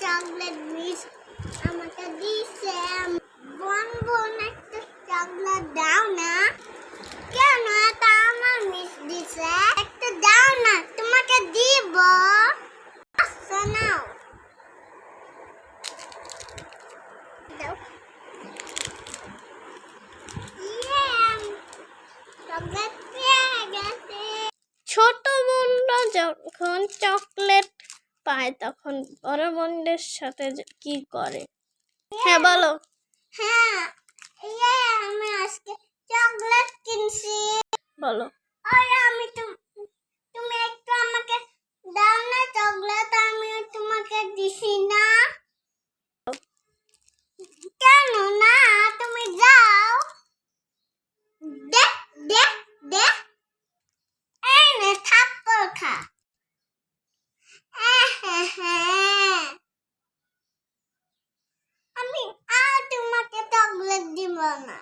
Chocolate miss আমাকে দিছে। বোন বোন একটা চকলেট দাও না। কেন এটা আমার মিস দিছে? একটা দাও না, তোমাকে দিব। আচ্ছা নাও। দাও। চকলেট পেয়ে গেছে। ছোট বোনরা যখন চকলেট পায় তখন বড় বোনদের সাথে কি করে? হ্যাঁ বলো। হ্যাঁ, আমি আজকে চকলেট কিনছি। বলো। আমি তুমি একটু আমাকে দাও না চকলেট, আমি তোমাকে দিছি না। কেন না, তুমি যাও। দে দে দে। এই নে থাপ্পড় খা। আমি আর তোমাকে চকলেট দিব না।